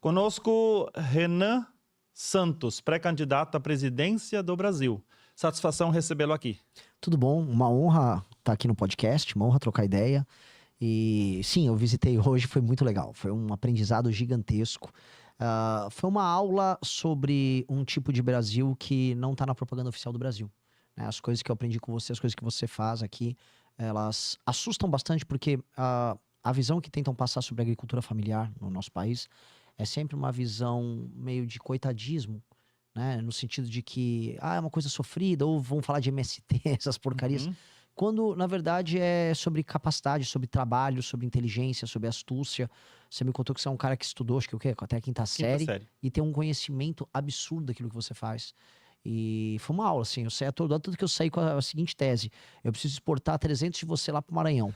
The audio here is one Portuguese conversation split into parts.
Conosco, Renan Santos, pré-candidato à presidência do Brasil. Satisfação recebê-lo aqui. Tudo bom, uma honra estar aqui no podcast, uma honra trocar ideia. E sim, eu visitei hoje, foi muito legal, foi um aprendizado gigantesco. Foi uma aula sobre um tipo de Brasil que não está na propaganda oficial do Brasil, né? As coisas que eu aprendi com você, as coisas que você faz aqui, elas assustam bastante porque a visão que tentam passar sobre a agricultura familiar no nosso país é sempre uma visão meio de coitadismo, né? No sentido de que é uma coisa sofrida, ou vão falar de MST, essas porcarias. Quando, na verdade, é sobre capacidade, sobre trabalho, sobre inteligência, sobre astúcia. Você me contou que você é um cara que estudou, acho que o quê? Até a quinta série. E tem um conhecimento absurdo daquilo que você faz. E foi uma aula, assim. Eu saí atordoado, tanto que eu saí com a seguinte tese. Eu preciso exportar 300 de você lá pro Maranhão.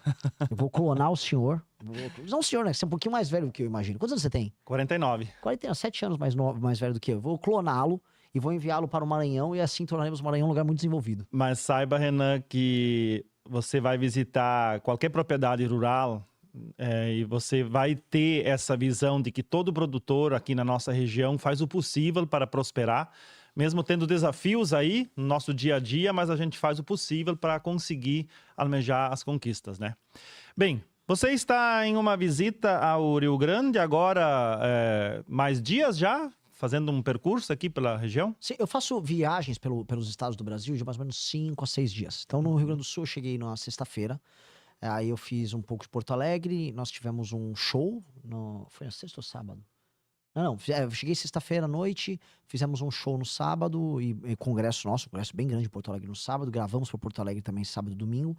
Eu vou clonar o senhor. Não o senhor, né? Você é um pouquinho mais velho do que eu imagino. Quantos anos você tem? 49. 7 anos mais velho do que eu. Eu vou cloná-lo e vou enviá-lo para o Maranhão e assim tornaremos o Maranhão um lugar muito desenvolvido. Mas saiba, Renan, que você vai visitar qualquer propriedade rural e você vai ter essa visão de que todo produtor aqui na nossa região faz o possível para prosperar, mesmo tendo desafios aí no nosso dia a dia, mas a gente faz o possível para conseguir almejar as conquistas, né? Bem, você está em uma visita ao Rio Grande agora, mais dias já? Fazendo um percurso aqui pela região? Sim, eu faço viagens pelos estados do Brasil de mais ou menos 5 a 6 dias. Então, no Rio Grande do Sul, eu cheguei na sexta-feira. Aí eu fiz um pouco de Porto Alegre. Nós tivemos um show. Foi na sexta ou sábado? Não. Eu cheguei sexta-feira à noite. Fizemos um show no sábado. E congresso nosso, um congresso bem grande em Porto Alegre no sábado. Gravamos para Porto Alegre também sábado e domingo.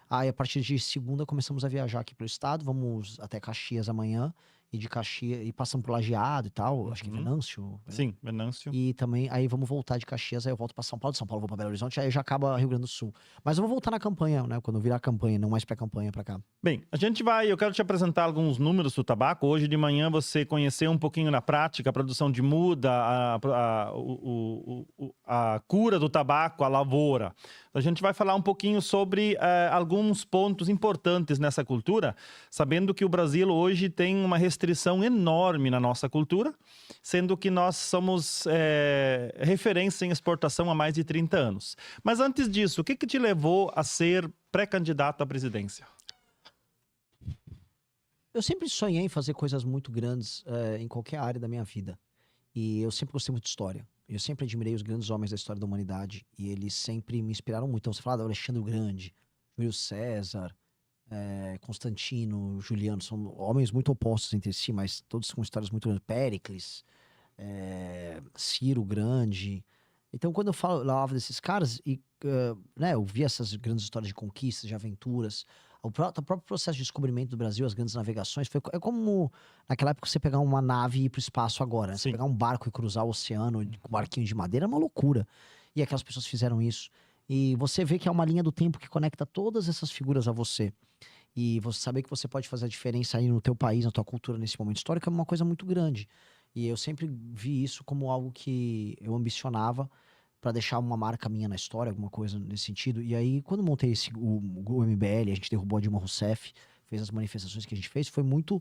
Aí, a partir de segunda, começamos a viajar aqui pelo estado. Vamos até Caxias amanhã. E de Caxias, e passamos por Lajeado e tal, acho que é Venâncio. Sim, Venâncio. E também, aí vamos voltar de Caxias, aí eu volto pra São Paulo, de São Paulo eu vou pra Belo Horizonte, aí já acaba Rio Grande do Sul. Mas eu vou voltar na campanha, né, quando eu virar campanha, não mais pré-campanha pra cá. Bem, eu quero te apresentar alguns números do tabaco. Hoje de manhã você conheceu um pouquinho na prática a produção de muda, a cura do tabaco, a lavoura. A gente vai falar um pouquinho sobre alguns pontos importantes nessa cultura, sabendo que o Brasil hoje tem uma restrição enorme na nossa cultura, sendo que nós somos referência em exportação há mais de 30 anos. Mas antes disso, o que te levou a ser pré-candidato à presidência? Eu sempre sonhei em fazer coisas muito grandes em qualquer área da minha vida. E eu sempre gostei muito de história. Eu sempre admirei os grandes homens da história da humanidade. E eles sempre me inspiraram muito. Então, você fala do Alexandre o Grande, Júlio César, Constantino, Juliano. São homens muito opostos entre si, mas todos com histórias muito grandes. Péricles, Ciro o Grande. Então, quando eu falava desses caras, eu vi essas grandes histórias de conquistas, de aventuras. O próprio processo de descobrimento do Brasil, as grandes navegações, é como naquela época você pegar uma nave e ir pro espaço agora. Né? Você pegar um barco e cruzar o oceano com um barquinho de madeira é uma loucura. E aquelas pessoas fizeram isso. E você vê que é uma linha do tempo que conecta todas essas figuras a você. E você saber que você pode fazer a diferença aí no teu país, na tua cultura, nesse momento histórico, é uma coisa muito grande. E eu sempre vi isso como algo que eu ambicionava para deixar uma marca minha na história, alguma coisa nesse sentido. E aí, quando montei o MBL, a gente derrubou a Dilma Rousseff, fez as manifestações que a gente fez, foi uma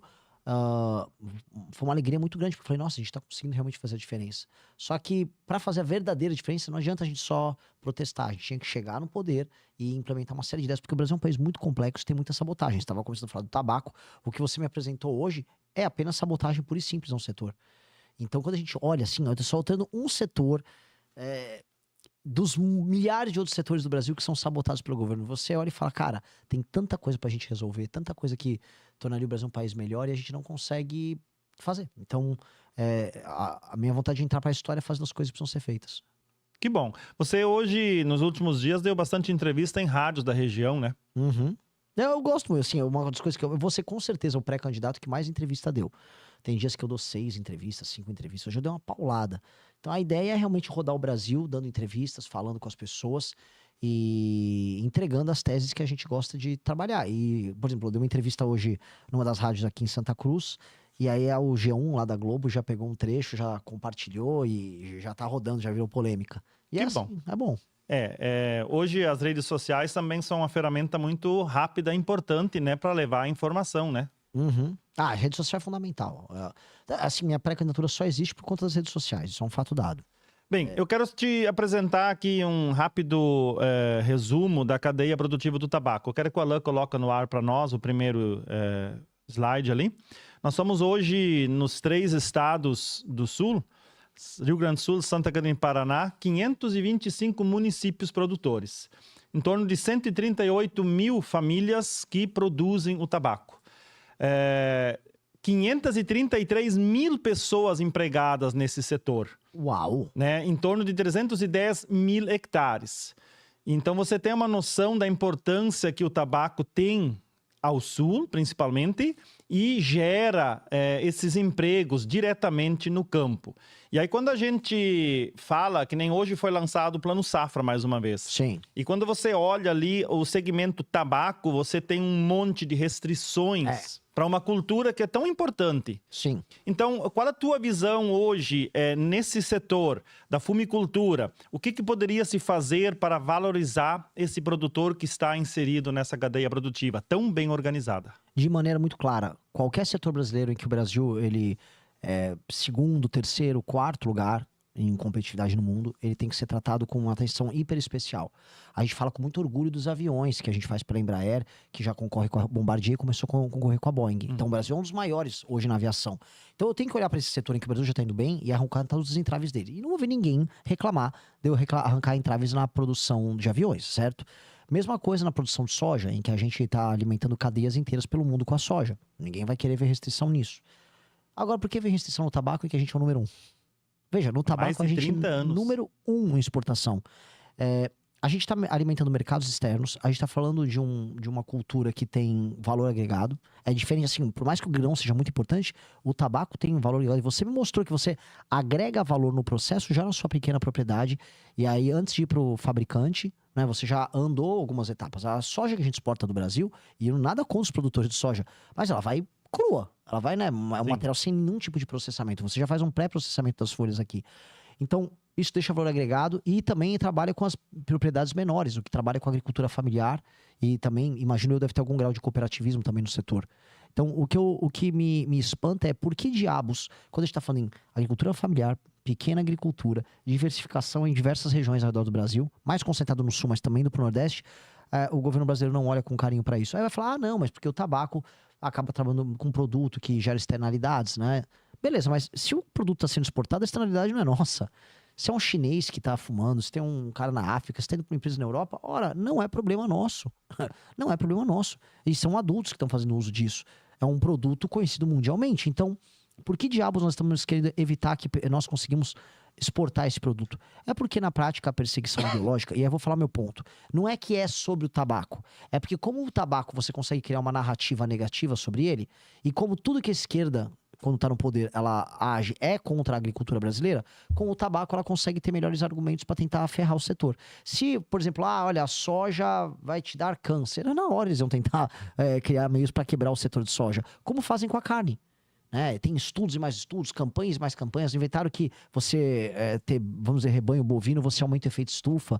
alegria muito grande, porque eu falei, nossa, a gente tá conseguindo realmente fazer a diferença. Só que, para fazer a verdadeira diferença, não adianta a gente só protestar, a gente tinha que chegar no poder e implementar uma série de ideias, porque o Brasil é um país muito complexo, tem muita sabotagem. Você estava começando a falar do tabaco, o que você me apresentou hoje é apenas sabotagem pura e simples a um setor. Então, quando a gente olha assim, eu tô soltando um setor dos milhares de outros setores do Brasil que são sabotados pelo governo. Você olha e fala, cara, tem tanta coisa pra gente resolver, tanta coisa que tornaria o Brasil um país melhor e a gente não consegue fazer. Então, a minha vontade de entrar pra história é fazendo as coisas que precisam ser feitas. Que bom. Você hoje, nos últimos dias, deu bastante entrevista em rádios da região, né? Eu gosto, assim, uma das coisas que eu vou ser com certeza o pré-candidato que mais entrevista deu. Tem dias que eu dou 6 entrevistas, 5 entrevistas. Hoje eu dei uma paulada. Então a ideia é realmente rodar o Brasil, dando entrevistas, falando com as pessoas e entregando as teses que a gente gosta de trabalhar. E, por exemplo, eu dei uma entrevista hoje numa das rádios aqui em Santa Cruz. E aí o G1 lá da Globo já pegou um trecho, já compartilhou e já tá rodando, já virou polêmica. E que assim, bom. É bom. Hoje as redes sociais também são uma ferramenta muito rápida e importante, né, para levar a informação, né? Uhum. Ah, a rede social é fundamental. Assim, minha pré-candidatura só existe por conta das redes sociais. Isso é um fato dado. Bem, eu quero te apresentar aqui um rápido resumo da cadeia produtiva do tabaco. Eu quero que o Alain coloque no ar para nós o primeiro slide ali. Nós somos hoje nos 3 estados do Sul, Rio Grande do Sul, Santa Catarina e Paraná, 525 municípios produtores. Em torno de 138 mil famílias que produzem o tabaco. 533 mil pessoas empregadas nesse setor. Uau! Né? Em torno de 310 mil hectares. Então você tem uma noção da importância que o tabaco tem ao sul, principalmente, e gera esses empregos diretamente no campo. E aí quando a gente fala, que nem hoje foi lançado o Plano Safra mais uma vez. Sim. E quando você olha ali o segmento tabaco, você tem um monte de restrições para uma cultura que é tão importante. Sim. Então, qual a tua visão hoje nesse setor da fumicultura? O que poderia se fazer para valorizar esse produtor que está inserido nessa cadeia produtiva tão bem organizada? De maneira muito clara, qualquer setor brasileiro em que o Brasil ele é segundo, terceiro, quarto lugar em competitividade no mundo, ele tem que ser tratado com uma atenção hiper especial. A gente fala com muito orgulho dos aviões que a gente faz pela Embraer, que já concorre com a Bombardier e começou a concorrer com a Boeing. Então o Brasil é um dos maiores hoje na aviação. Então eu tenho que olhar para esse setor em que o Brasil já está indo bem e arrancar todos os entraves dele. E não vou ver ninguém reclamar de eu arrancar entraves na produção de aviões, certo? Mesma coisa na produção de soja, em que a gente está alimentando cadeias inteiras pelo mundo com a soja. Ninguém vai querer ver restrição nisso. Agora, por que ver restrição no tabaco e que a gente é o número 1? Veja, no tabaco a gente é número 1 em exportação. A gente está alimentando mercados externos, a gente está falando de uma cultura que tem valor agregado. É diferente, assim, por mais que o grão seja muito importante, o tabaco tem valor agregado. E você me mostrou que você agrega valor no processo já na sua pequena propriedade. E aí, antes de ir para o fabricante, né, você já andou algumas etapas. A soja que a gente exporta do Brasil, e eu nada contra os produtores de soja, mas ela vai crua. Ela vai, né? É um material sem nenhum tipo de processamento. Você já faz um pré-processamento das folhas aqui. Então, isso deixa valor agregado e também trabalha com as propriedades menores, o que trabalha com a agricultura familiar e também, imagino eu, deve ter algum grau de cooperativismo também no setor. Então, o que me espanta é por que diabos, quando a gente está falando em agricultura familiar, pequena agricultura, diversificação em diversas regiões ao redor do Brasil, mais concentrado no sul, mas também pro Nordeste, o governo brasileiro não olha com carinho para isso. Aí vai falar, não, mas porque o tabaco acaba trabalhando com um produto que gera externalidades, né? Beleza, mas se o produto está sendo exportado, a externalidade não é nossa. Se é um chinês que está fumando, se tem um cara na África, se tem uma empresa na Europa, ora, não é problema nosso. Não é problema nosso. E são adultos que estão fazendo uso disso. É um produto conhecido mundialmente. Então, por que diabos nós estamos querendo evitar que nós conseguimos exportar esse produto? É porque na prática a perseguição ideológica, e aí eu vou falar meu ponto, não é que é sobre o tabaco, é porque como o tabaco você consegue criar uma narrativa negativa sobre ele, e como tudo que a esquerda, quando está no poder, ela age contra a agricultura brasileira, com o tabaco ela consegue ter melhores argumentos para tentar ferrar o setor. Se, por exemplo, olha, a soja vai te dar câncer, na hora eles vão tentar criar meios para quebrar o setor de soja, como fazem com a carne. Tem estudos e mais estudos, campanhas e mais campanhas. Inventaram que você ter, vamos dizer, rebanho bovino, você aumenta o efeito estufa.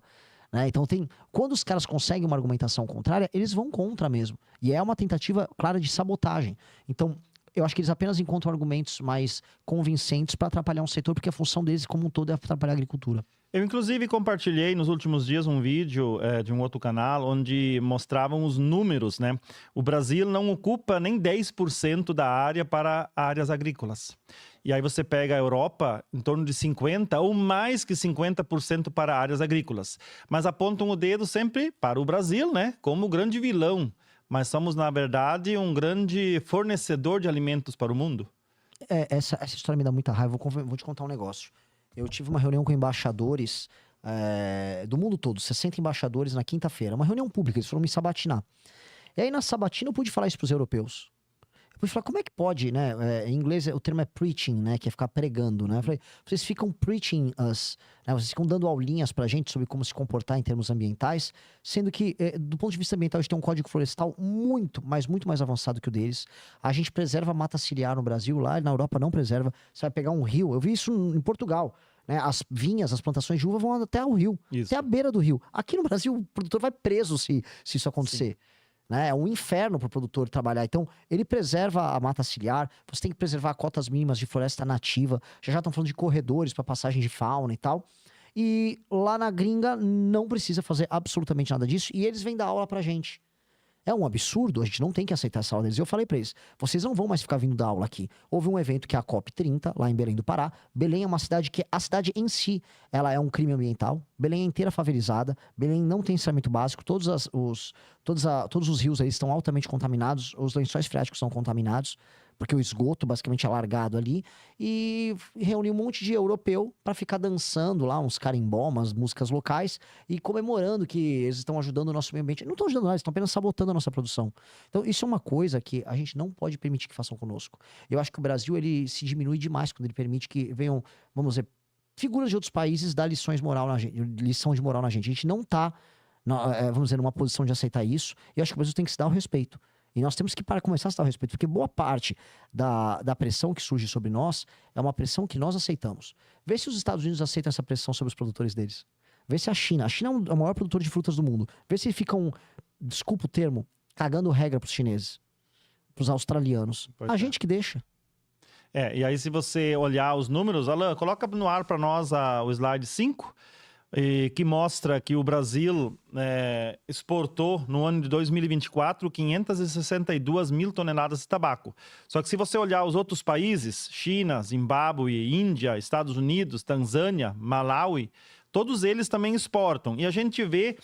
Né? Então, quando os caras conseguem uma argumentação contrária, eles vão contra mesmo. E é uma tentativa clara de sabotagem. Então, eu acho que eles apenas encontram argumentos mais convincentes para atrapalhar um setor, porque a função deles, como um todo, é atrapalhar a agricultura. Eu, inclusive, compartilhei nos últimos dias um vídeo de um outro canal onde mostravam os números, né? O Brasil não ocupa nem 10% da área para áreas agrícolas. E aí você pega a Europa, em torno de 50% ou mais que 50% para áreas agrícolas. Mas apontam o dedo sempre para o Brasil, né? Como o grande vilão. Mas somos, na verdade, um grande fornecedor de alimentos para o mundo. Essa história me dá muita raiva. Vou te contar um negócio. Eu tive uma reunião com embaixadores do mundo todo, 60 embaixadores na quinta-feira. Uma reunião pública, eles foram me sabatinar. E aí na sabatina eu pude falar isso para os europeus. Eu pude falar, como é que pode, né? Em inglês o termo é preaching, né? Que é ficar pregando, né? Eu falei, vocês ficam preaching us, né? Vocês ficam dando aulinhas pra gente sobre como se comportar em termos ambientais, sendo que, do ponto de vista ambiental, a gente tem um código florestal muito mais avançado que o deles. A gente preserva a mata ciliar no Brasil, lá na Europa não preserva. Você vai pegar um rio, eu vi isso em Portugal, né? As vinhas, as plantações de uva vão até o rio, até a beira do rio. Aqui no Brasil, o produtor vai preso se isso acontecer. né? É um inferno para o produtor trabalhar. Então, ele preserva a mata ciliar, você tem que preservar cotas mínimas de floresta nativa, já estão falando de corredores para passagem de fauna e tal. E lá na gringa não precisa fazer absolutamente nada disso, e eles vêm dar aula pra gente. É um absurdo, a gente não tem que aceitar essa aula deles. Eu falei pra eles, vocês não vão mais ficar vindo dar aula aqui. Houve um evento que é a COP30, lá em Belém do Pará. Belém é uma cidade que, a cidade em si, ela é um crime ambiental. Belém é inteira favelizada. Belém não tem saneamento básico. Todos os rios aí estão altamente contaminados. Os lençóis freáticos são contaminados, porque o esgoto basicamente é largado ali. E reuniu um monte de europeu para ficar dançando lá, uns carimbó, umas músicas locais, e comemorando que eles estão ajudando o nosso meio ambiente. Não estão ajudando nada, eles estão apenas sabotando a nossa produção. Então, isso é uma coisa que a gente não pode permitir que façam conosco. Eu acho que o Brasil, ele se diminui demais quando ele permite que venham, vamos dizer, figuras de outros países dar lição de moral na gente. A gente não tá, vamos dizer, numa posição de aceitar isso. E eu acho que o Brasil tem que se dar o respeito. E nós temos que começar a se dar o respeito, porque boa parte da pressão que surge sobre nós é uma pressão que nós aceitamos. Vê se os Estados Unidos aceitam essa pressão sobre os produtores deles. Vê se a China é o maior produtor de frutas do mundo. Vê se ficam, desculpa o termo, cagando regra pros chineses, pros australianos. A gente que deixa. E aí se você olhar os números, Alan, coloca no ar para nós o slide 5, que mostra que o Brasil exportou no ano de 2024 562 mil toneladas de tabaco. Só que se você olhar os outros países, China, Zimbábue, Índia, Estados Unidos, Tanzânia, Malawi, todos eles também exportam. E a gente vê,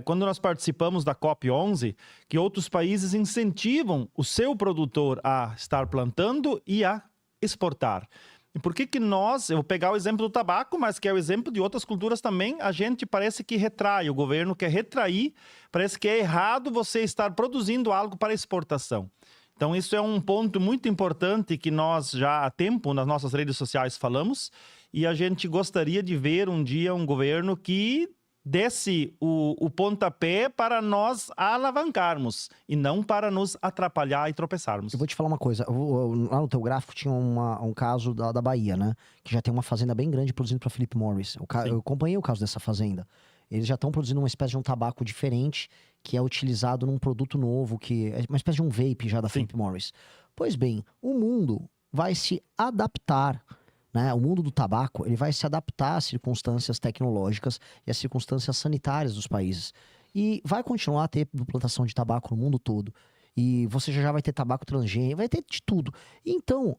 quando nós participamos da COP11, que outros países incentivam o seu produtor a estar plantando e a exportar. E por que nós, eu vou pegar o exemplo do tabaco, mas que é o exemplo de outras culturas também, a gente parece que retrai, o governo quer retrair, parece que é errado você estar produzindo algo para exportação. Então isso é um ponto muito importante que nós já há tempo nas nossas redes sociais falamos, e a gente gostaria de ver um dia um governo que desse o pontapé para nós alavancarmos e não para nos atrapalhar e tropeçarmos. Eu vou te falar uma coisa, lá no teu gráfico tinha um caso da Bahia, né? Que já tem uma fazenda bem grande produzindo para Philip Morris. Eu acompanhei o caso dessa fazenda. Eles já estão produzindo uma espécie de um tabaco diferente que é utilizado num produto novo, que é uma espécie de um vape já da Philip Morris. Pois bem, o mundo vai se adaptar, né? O mundo do tabaco, ele vai se adaptar às circunstâncias tecnológicas e às circunstâncias sanitárias dos países. E vai continuar a ter plantação de tabaco no mundo todo. E você já vai ter tabaco transgênico, vai ter de tudo. Então,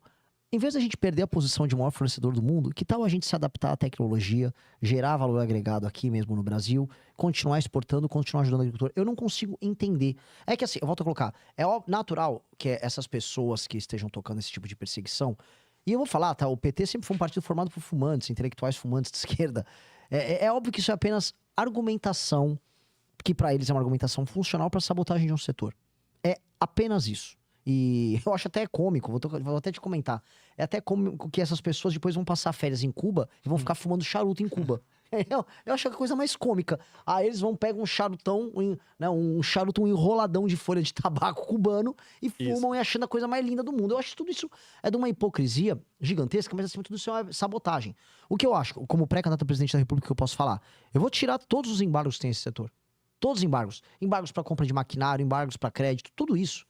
em vez da gente perder a posição de maior fornecedor do mundo, que tal a gente se adaptar à tecnologia, gerar valor agregado aqui mesmo no Brasil, continuar exportando, continuar ajudando o agricultor? Eu não consigo entender. É que assim, eu volto a colocar, é natural que essas pessoas que estejam tocando esse tipo de perseguição. E eu vou falar, tá? O PT sempre foi um partido formado por fumantes, intelectuais fumantes de esquerda. É óbvio que isso é apenas argumentação, que para eles é uma argumentação funcional para sabotagem de um setor. É apenas isso. E eu acho até cômico, vou até te comentar. É até cômico que essas pessoas depois vão passar férias em Cuba e vão ficar fumando charuto em Cuba. Eu acho a coisa mais cômica. Aí eles pegam um charutão, um charuto enroladão de folha de tabaco cubano e fumam e achando a coisa mais linda do mundo. Eu acho que tudo isso é de uma hipocrisia gigantesca, mas acima de tudo isso é sabotagem. O que eu acho, como pré-candidato a presidente da República, que eu posso falar? Eu vou tirar todos os embargos que tem esse setor. Todos os embargos. Embargos para compra de maquinário, embargos para crédito, tudo isso.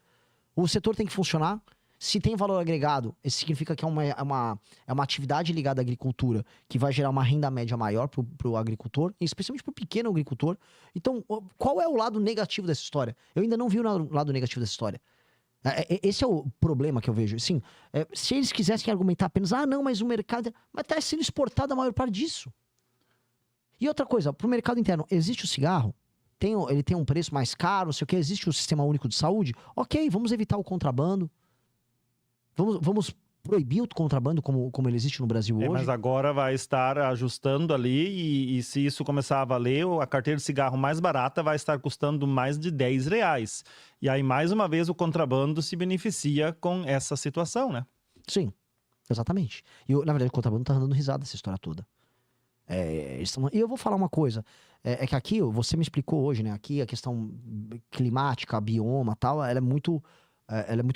O setor tem que funcionar. Se tem valor agregado, isso significa que é uma atividade ligada à agricultura que vai gerar uma renda média maior para o agricultor, especialmente para o pequeno agricultor. Então, qual é o lado negativo dessa história? Eu ainda não vi o lado negativo dessa história. Esse é o problema que eu vejo. Assim, se eles quisessem argumentar apenas, não, mas o mercado... Mas está sendo exportado a maior parte disso. E outra coisa, para o mercado interno, existe o cigarro? Ele tem um preço mais caro, não sei o que, existe o Sistema Único de Saúde? Ok, vamos evitar o contrabando. Vamos proibir o contrabando como ele existe no Brasil hoje. Mas agora vai estar ajustando ali e se isso começar a valer, a carteira de cigarro mais barata vai estar custando mais de R$10. E aí, mais uma vez, o contrabando se beneficia com essa situação, né? Sim, exatamente. E, na verdade, o contrabando tá dando risada dessa história toda. E eu vou falar uma coisa. É que aqui, você me explicou hoje, né? Aqui a questão climática, bioma e tal, ela é muito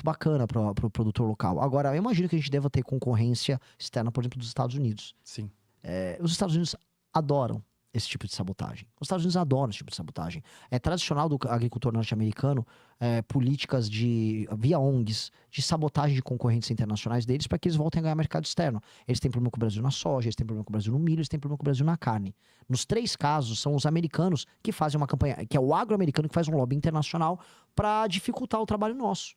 bacana para o produtor local. Agora, eu imagino que a gente deva ter concorrência externa, por exemplo, dos Estados Unidos. Sim. Os Estados Unidos adoram esse tipo de sabotagem. Os Estados Unidos adoram esse tipo de sabotagem. É tradicional do agricultor norte-americano políticas via ONGs, de sabotagem de concorrentes internacionais deles para que eles voltem a ganhar mercado externo. Eles têm problema com o Brasil na soja, eles têm problema com o Brasil no milho, eles têm problema com o Brasil na carne. Nos 3 casos, são os americanos que fazem uma campanha, que é o agro-americano que faz um lobby internacional para dificultar o trabalho nosso.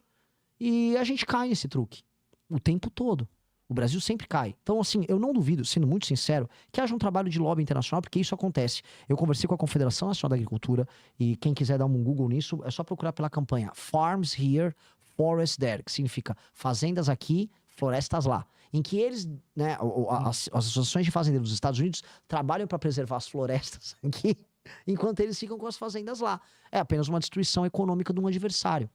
E a gente cai nesse truque o tempo todo. O Brasil sempre cai. Então, assim, eu não duvido, sendo muito sincero, que haja um trabalho de lobby internacional, porque isso acontece. Eu conversei com a Confederação Nacional da Agricultura, e quem quiser dar um Google nisso, é só procurar pela campanha Farms Here, Forests There, que significa fazendas aqui, florestas lá. Em que eles, né, as associações de fazendeiros dos Estados Unidos trabalham para preservar as florestas aqui, enquanto eles ficam com as fazendas lá. É apenas uma destruição econômica de um adversário.